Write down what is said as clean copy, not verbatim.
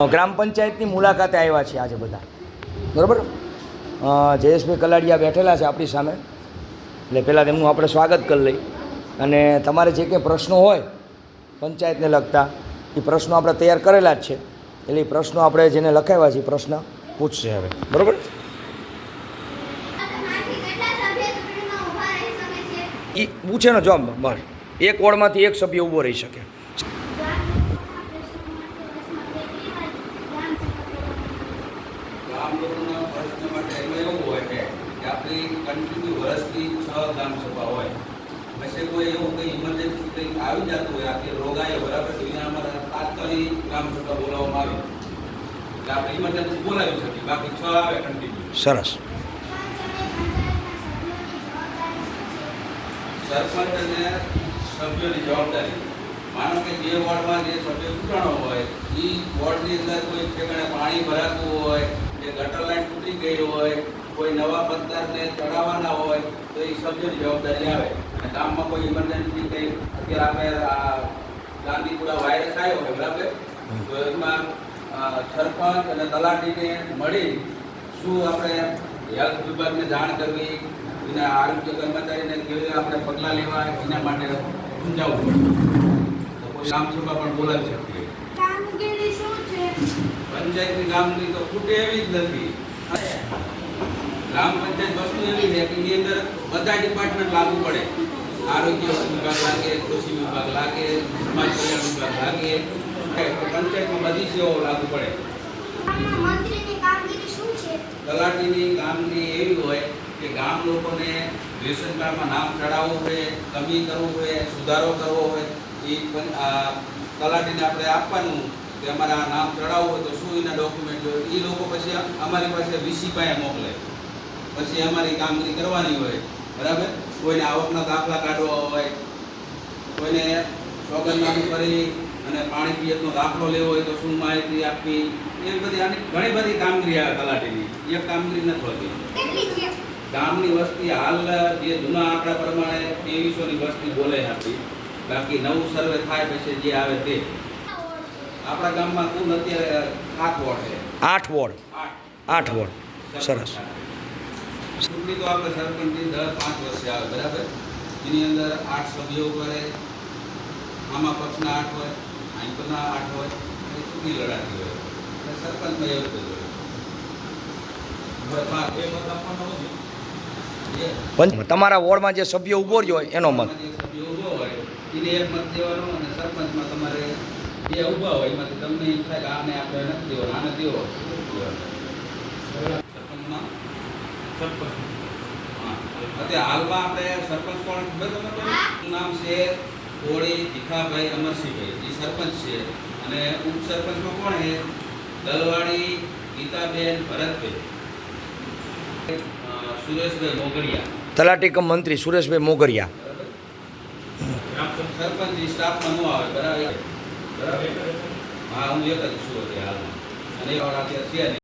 ગ્રામ પંચાયતની મુલાકાતે આવ્યા છે આજે બધા, બરાબર. જયેશભાઈ કલાડિયા બેઠેલા છે આપણી સામે, એટલે પહેલાં તેમનું આપણે સ્વાગત કરી લઈ અને તમારે જે કંઈ પ્રશ્નો હોય પંચાયતને લગતા એ પ્રશ્નો આપણે તૈયાર કરેલા જ છે, એટલે એ પ્રશ્નો આપણે જેને લખાવ્યા છે એ પ્રશ્ન પૂછશે હવે, બરાબર. એ પૂછે ને જવાબ બસ, એક વોર્ડમાંથી એક સભ્ય ઊભો રહી શકે. કન્ટિન્યુ વર્ષથી 6 ગ્રામ સભા હોય, પછી કોઈ એવું કંઈ ઇમરજન્સી કંઈક આવી જતું હોય, આપણે રોગાય બરાબર અમારે તાત્કાલિક ગ્રામ સભા બોલાવવામાં આવી એટલે આપણે ઇમરજન્સી બોલાવી શકીએ, બાકી 6 આવે કન્ટિન્યુ. સરસ. સરપંચ અને સભ્યોની જવાબદારી, માનો કે જે વોર્ડમાં જે સભ્ય ચૂંટાણો હોય એ વોર્ડની અંદર કોઈ ઠેકાણે પાણી ભરાતું હોય કે ગટર લાઈન તૂટી ગઈ હોય, કોઈ નવા મતદારને ચડાવવાના હોય તો એ સભ્યોની જવાબદારી આવે. અને ગામમાં કોઈ ઇમરજન્સી કંઈ અત્યારે આપણે ગાંધીપુરા વાયરસ આવ્યો હોય બરાબર, તો એમાં સરપંચ અને તલાટીને મળી શું આપણે હેલ્થ વિભાગને જાણ કરવી, એના આરોગ્ય કર્મચારીને કેવી રીતે આપણે પગલાં લેવા એના માટે સમજાવવું પડે. તો કોઈ ગ્રામસભા પણ બોલાવી શકીએ. કામગીરી શું છે? પંચાયતની કામગીરી તો ખૂટે એવી જ નથી. ગ્રામ પંચાયત વસ્તુ એવી છે કે એની અંદર બધા ડિપાર્ટમેન્ટ લાગુ પડે. આરોગ્ય વિભાગ લાગે, કૃષિ વિભાગ લાગે, સમાજ કલ્યાણ વિભાગ લાગે, પંચાયતમાં બધી સેવાઓ લાગુ પડે. મંત્રીની કામગીરી શું છે? તલાટીની કામગીરી એવી હોય કે ગામ લોકોને રેશન કાર્ડમાં નામ ચડાવવું હોય, કમી કરવું હોય, સુધારો કરવો હોય, એ તલાટીને આપણે આપવાનું કે અમારે આ નામ ચડાવવું હોય તો શું એના ડોક્યુમેન્ટ હોય, એ લોકો પછી અમારી પાસે વીસી પાસે મોકલે, પછી અમારી કામગીરી કરવાની હોય બરાબર. કોઈને આવકના દાખલા કાઢવા હોય, કોઈને સોગંદનામું કરી અને પાણી પિયતનો દાખલો લેવો હોય તો શું માહિતી આપવી, એવી બધી આની ઘણી બધી કામગીરી આવે તલાટીની. એક કામગીરી નથી હોતી. ગામની વસ્તી હાલ જે જૂના આંકડા પ્રમાણે 2300ની વસ્તી બોલે આપી, બાકી નવું સર્વે થાય પછી જે આવે તે. આપણા ગામમાં કુલ અત્યારે 7 વોર્ડ છે. 8 વોર્ડ. 8 વોર્ડ. સરસ. ચૂંટણી તો આપણે સરપંચની દર 5 વર્ષે આવે બરાબર. એની અંદર 8 સભ્યો કરે, આમાં પક્ષના 8 હોય, આંકના 8 હોય, એ ચૂંટણી લડાતી હોય. એટલે સરપંચમાં એવું બધું હોય. તમારા વોર્ડમાં જે સભ્ય ઊભો રહ્યો હોય એનો મત. સભ્ય ઊભો હોય એને એક મત દેવાનો, અને સરપંચમાં તમારે 2 ઊભા હોય એમાંથી તમને એમ થાય કે આને આપણે નથી દેવાનો, આને દેવો. સરપંચમાં અત્યારે હાલમાં આપણે સરપંચ કોણ ખબર તમને? નામ છે કોળી ભીખાભાઈ અમરસિંહભાઈ, એ સરપંચ છે. અને ઉપસરપંચમાં કોણ છે? દલવાડી ગીતાબેન ભરતભાઈ, સુરેશભાઈ મોગરિયા. તલાટી કમ મંત્રી સુરેશભાઈ મોગરિયા. સરપંચ સ્ટાફમાં ન આવે બરાબર. હા, હું એક જ છું હાલમાં, અને અત્યારે છે.